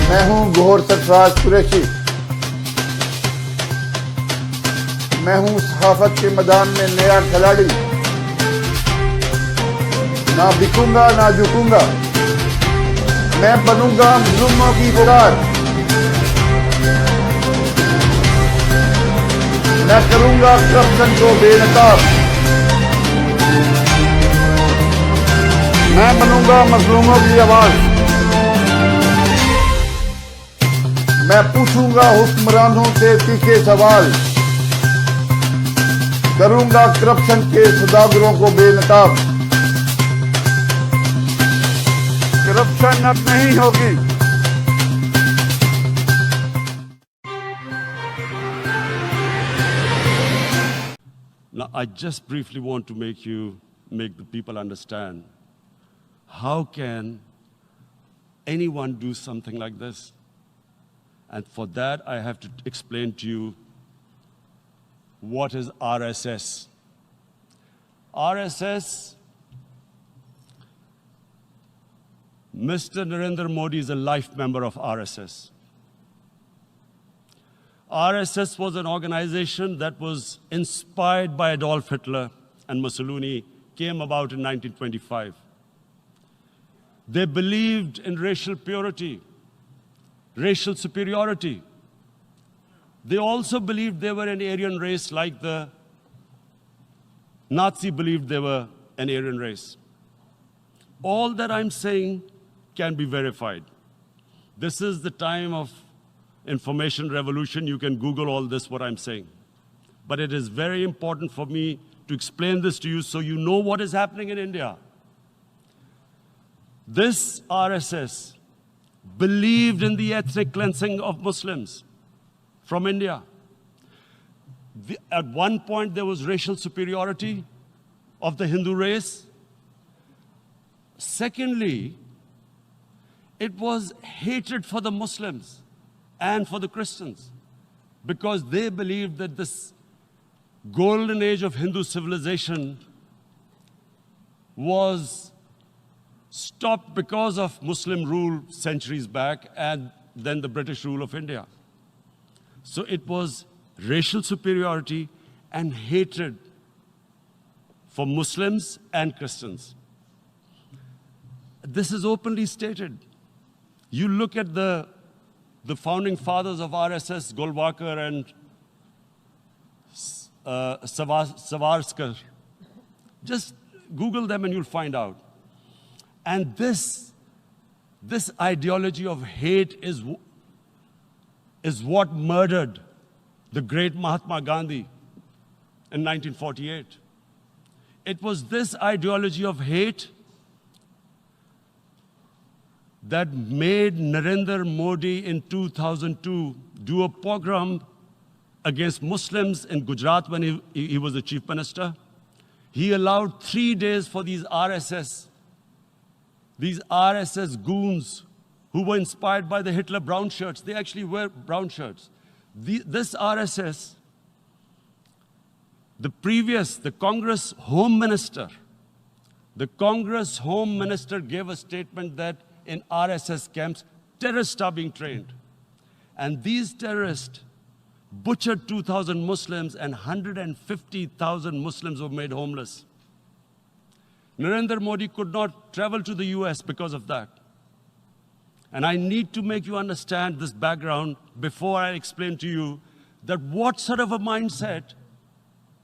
मैं हूं गौहर सरफराज कुरैशी। मैं हूं सहाफत के मैदान में नया खिलाड़ी। ना बिकूंगा ना झुकूंगा, मैं बनूंगा जुल्मों की पुकार। मैं करूंगा करप्शन को बेनकाब। मैं बनूंगा मजलूमों की आवाज। मैं पूछूंगा हुक्मरानों से तीखे सवाल। करूंगा करप्शन के सौदागरों को बेनकाब। करप्शन अब नहीं होगी। Now, I just briefly want to make the people understand how can anyone do something like this? And for that, I have to explain to you what is RSS. RSS, Mr. Narendra Modi is a life member of RSS. RSS was an organization that was inspired by Adolf Hitler and Mussolini, came about in 1925. They believed in racial purity, racial superiority. They also believed they were an Aryan race like the Nazi believed they were an Aryan race. All that I'm saying can be verified. This is the time of information revolution. You can Google all this, what I'm saying. But it is very important for me to explain this to you so you know what is happening in India. This RSS believed in the ethnic cleansing of Muslims from India. At one point, there was racial superiority of the Hindu race. Secondly, it was hatred for the Muslims and for the Christians because they believed that this golden age of Hindu civilization was stopped because of Muslim rule centuries back and then the British rule of India. So it was racial superiority and hatred for Muslims and Christians. This is openly stated. You look at the founding fathers of RSS, Golwalkar and Savarkar. Just Google them and you'll find out. And this ideology of hate is what murdered the great Mahatma Gandhi in 1948. It was this ideology of hate that made Narendra Modi in 2002 do a pogrom against Muslims in Gujarat when he was the chief minister. He allowed 3 days for these RSS goons who were inspired by the Hitler brown shirts. They actually wear brown shirts. This RSS, the Congress Home Minister gave a statement that in RSS camps, terrorists are being trained. And these terrorists butchered 2,000 Muslims and 150,000 Muslims were made homeless. Narendra Modi could not travel to the US because of that. And I need to make you understand this background before I explain to you that what sort of a mindset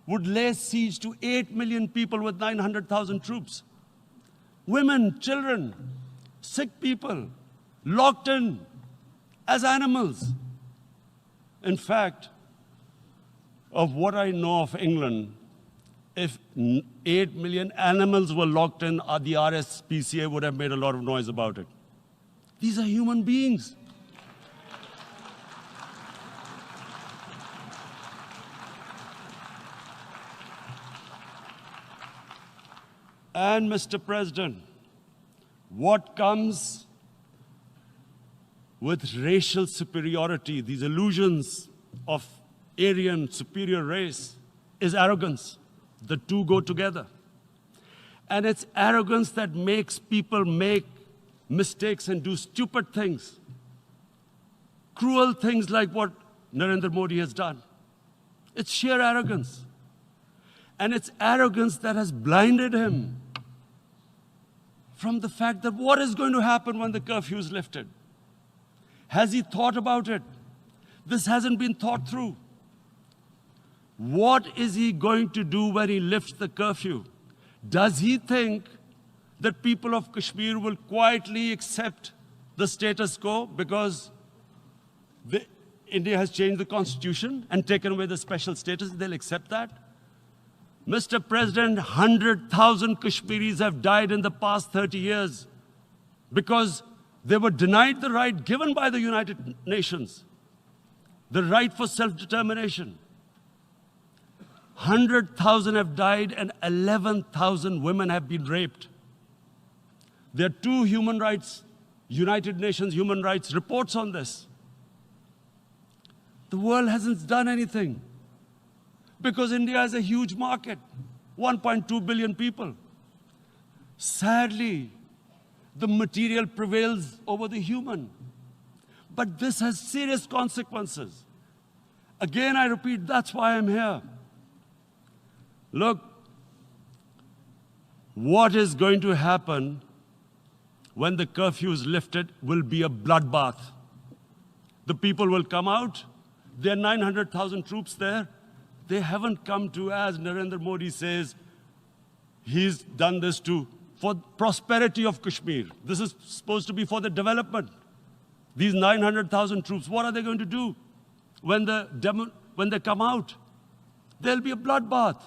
would lay siege to 8 million people with 900,000 troops. Women, children, sick people, locked in as animals. In fact, of what I know of England, if 8 million animals were locked in, the RSPCA would have made a lot of noise about it. These are human beings. And Mr. President, what comes with racial superiority, these illusions of Aryan superior race, is arrogance. The two go together. And it's arrogance that makes people make mistakes and do stupid things, cruel things like what Narendra Modi has done. It's sheer arrogance. And it's arrogance that has blinded him from the fact that what is going to happen when the curfew is lifted. Has he thought about it? This hasn't been thought through. What is he going to do when he lifts the curfew? Does he think that people of Kashmir will quietly accept the status quo because India has changed the constitution and taken away the special status? They'll accept that? Mr. President, 100,000 Kashmiris have died in the past 30 years because they were denied the right given by the United Nations, the right for self-determination. 100,000 have died and 11,000 women have been raped. There are two United Nations human rights reports on this. The world hasn't done anything because India is a huge market, 1.2 billion people. Sadly, the material prevails over the human. But this has serious consequences. Again, I repeat, that's why I'm here. Look, what is going to happen when the curfew is lifted will be a bloodbath. The people will come out. There are 900,000 troops there. They haven't come to, as Narendra Modi says, he's done this for prosperity of Kashmir. This is supposed to be for the development. These 900,000 troops, what are they going to do when they come out? There'll be a bloodbath.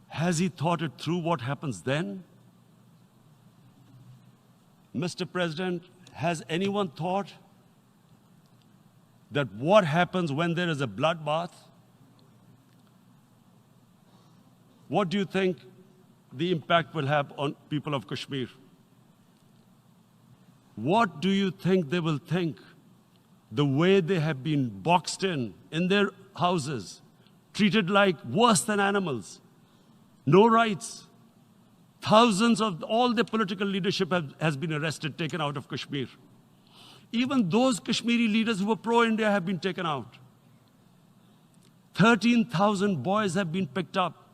Has he thought it through what happens then? Mr. President, has anyone thought that what happens when there is a bloodbath? What do you think the impact will have on people of Kashmir? What do you think they will think? The way they have been boxed in their houses, treated like worse than animals, no rights. Thousands of all the political leadership has been arrested, taken out of Kashmir. Even those Kashmiri leaders who were pro-India have been taken out. 13,000 boys have been picked up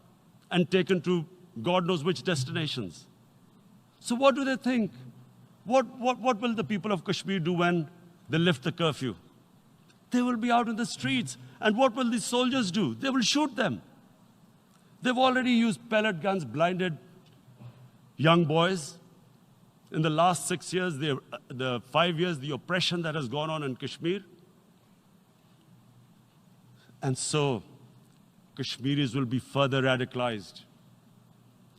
and taken to God knows which destinations. So what do they think? What will the people of Kashmir do when they lift the curfew? They will be out in the streets. And what will the soldiers do? They will shoot them. They've already used pellet guns, blinded young boys. In the last 6 years, the 5 years, the oppression that has gone on in Kashmir. And so, Kashmiris will be further radicalized.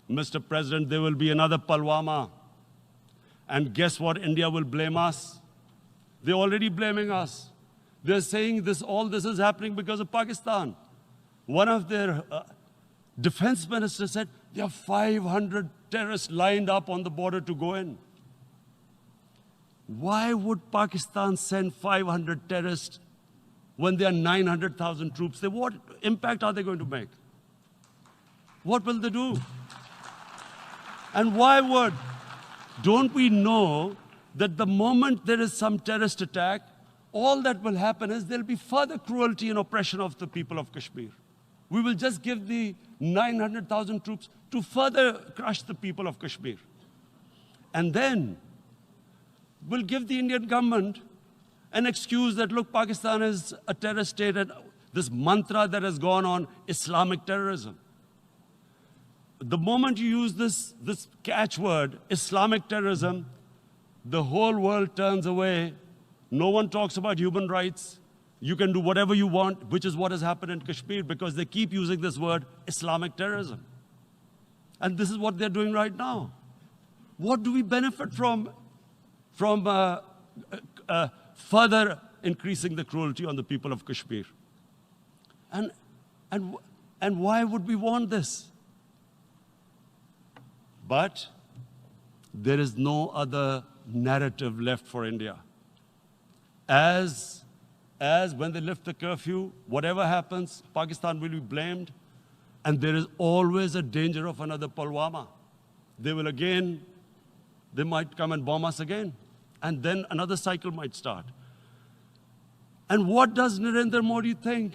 Mr. President, there will be another Pulwama. And guess what? India will blame us. They're already blaming us. They're saying all this is happening because of Pakistan. One of their defense ministers said, there are 500 terrorists lined up on the border to go in. Why would Pakistan send 500 terrorists when there are 900,000 troops? What impact are they going to make? What will they do? And why don't we know that the moment there is some terrorist attack, all that will happen is there'll be further cruelty and oppression of the people of Kashmir. We will just give the 900,000 troops to further crush the people of Kashmir. And then we'll give the Indian government an excuse that, look, Pakistan is a terrorist state, and this mantra that has gone on, Islamic terrorism. The moment you use this catchword, Islamic terrorism, the whole world turns away. No one talks about human rights. You can do whatever you want, which is what has happened in Kashmir, because they keep using this word, Islamic terrorism. And this is what they're doing right now. What do we benefit from further increasing the cruelty on the people of Kashmir? And why would we want this? But there is no other narrative left for India. As when they lift the curfew, whatever happens, Pakistan will be blamed, and there is always a danger of another Pulwama. They will again they might come and bomb us again. And then another cycle might start. And what does Narendra Modi think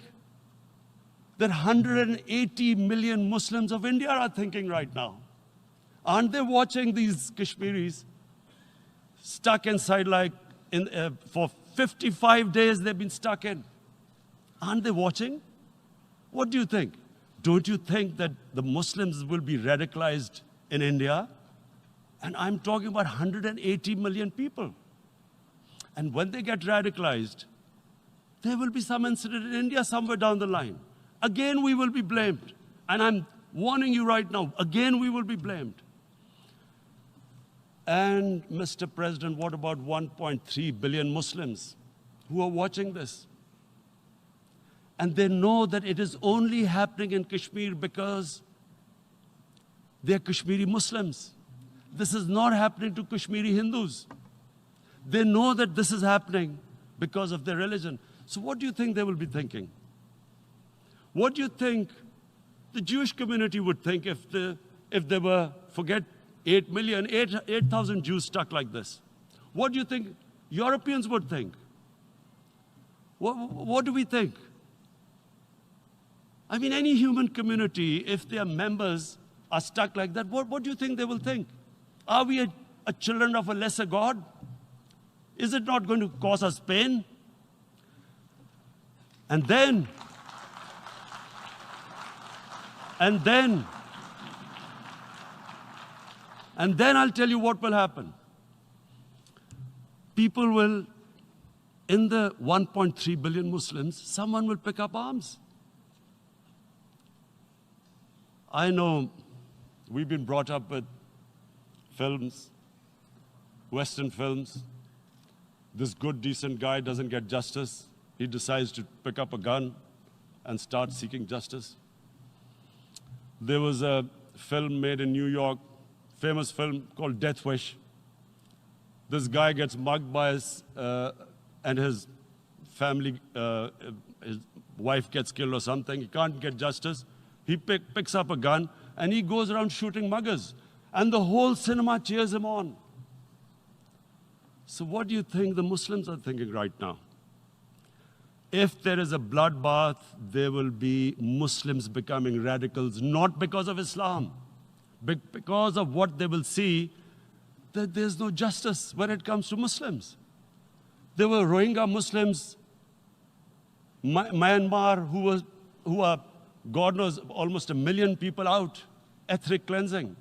that 180 million Muslims of India are thinking right now? Aren't they watching these Kashmiris stuck inside for 55 days they've been stuck in? Aren't they watching? What do you think? Don't you think that the Muslims will be radicalized in India? And I'm talking about 180 million people. And when they get radicalized, there will be some incident in India somewhere down the line. Again, we will be blamed. And I'm warning you right now, again, we will be blamed. And Mr. President, what about 1.3 billion Muslims who are watching this? And they know that it is only happening in Kashmir because they're Kashmiri Muslims. This is not happening to Kashmiri Hindus. They know that this is happening because of their religion. So what do you think they will be thinking? What do you think the Jewish community would think if there were, forget 8,000 Jews stuck like this? What do you think Europeans would think? What do we think? I mean, any human community, if their members are stuck like that, what do you think they will think? Are we a children of a lesser God? Is it not going to cause us pain? And then I'll tell you what will happen. People will, in the 1.3 billion Muslims, someone will pick up arms. I know we've been brought up with films, Western films. This good, decent guy doesn't get justice. He decides to pick up a gun and start seeking justice. There was a film made in New York, famous film called Death Wish. This guy gets mugged by and his family, his wife gets killed or something. He can't get justice. He picks up a gun and he goes around shooting muggers. And the whole cinema cheers him on. So what do you think the Muslims are thinking right now? If there is a bloodbath, there will be Muslims becoming radicals, not because of Islam, but because of what they will see, that there's no justice when it comes to Muslims. There were Rohingya Muslims, Myanmar, who are, God knows, almost 1 million people out, ethnic cleansing.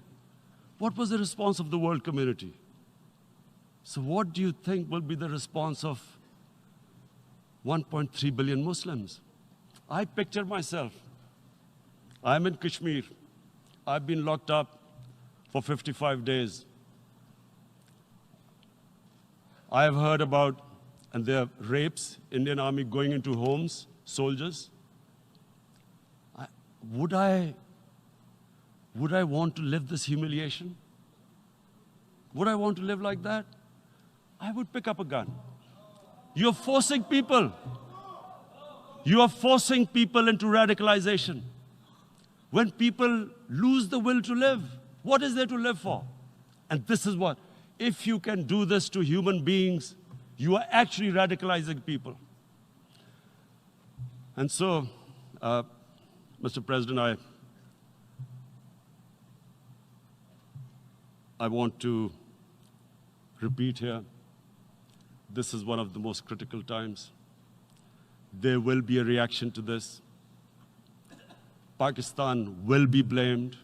What was the response of the world community? So what do you think will be the response of 1.3 billion Muslims? I picture myself. I'm in Kashmir. I've been locked up for 55 days. I have heard about, and there are rapes, Indian Army going into homes, soldiers. Would I want to live this humiliation? Would I want to live like that? I would pick up a gun. You're forcing people. You are forcing people into radicalization. When people lose the will to live, what is there to live for? And this is what, if you can do this to human beings, you are actually radicalizing people. And so, Mr. President, I want to repeat here, this is one of the most critical times. There will be a reaction to this. Pakistan will be blamed.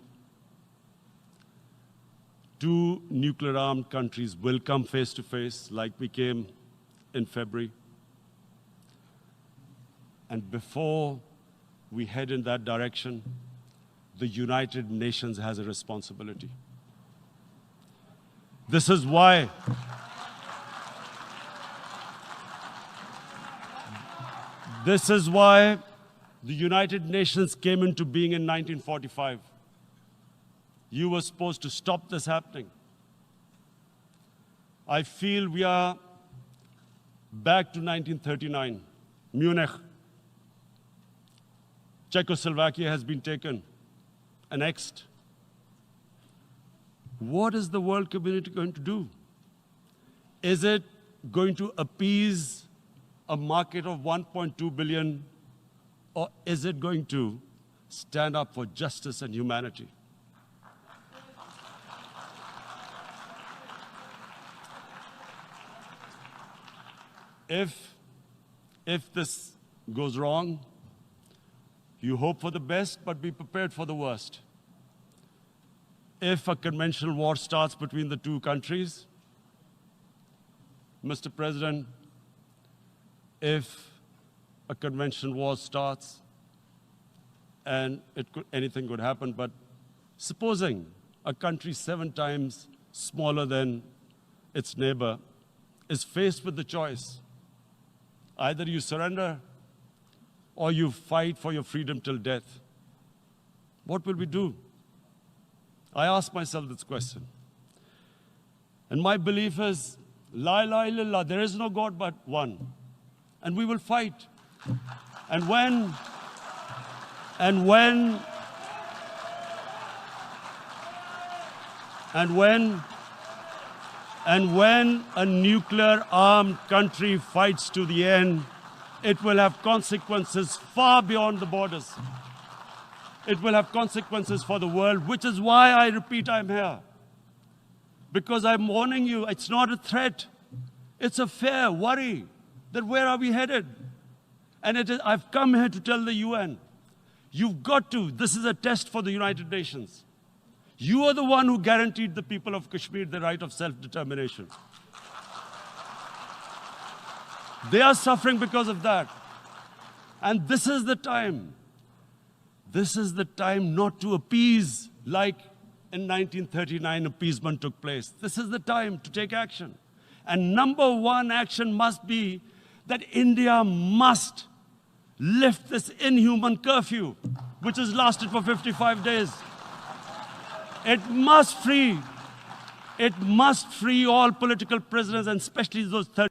2 nuclear-armed countries will come face to face like we came in February. And before we head in that direction, the United Nations has a responsibility. This is why the United Nations came into being in 1945. You were supposed to stop this happening. I feel we are back to 1939, Munich. Czechoslovakia has been taken, annexed. what is the world community going to do? Is it going to appease a market of 1.2 billion, or is it going to stand up for justice and humanity? If this goes wrong, you hope for the best, but be prepared for the worst. If a conventional war starts between the two countries, Mr. President, if a conventional war starts, and anything could happen, but supposing a country 7 times smaller than its neighbor is faced with the choice, either you surrender or you fight for your freedom till death, what will we do? I ask myself this question. And my belief is, La ilaha illallah, there is no God but one. And we will fight. And when a nuclear-armed country fights to the end, it will have consequences far beyond the borders. It will have consequences for the world, which is why I repeat I'm here. Because I'm warning you, it's not a threat. It's a fair worry that where are we headed? And I've come here to tell the UN, you've got to, this is a test for the United Nations. You are the one who guaranteed the people of Kashmir the right of self-determination. They are suffering because of that. And this is the time. This is the time not to appease like in 1939 appeasement took place. This is the time to take action. And number one action must be that India must lift this inhuman curfew, which has lasted for 55 days. It must free all political prisoners, and especially those 30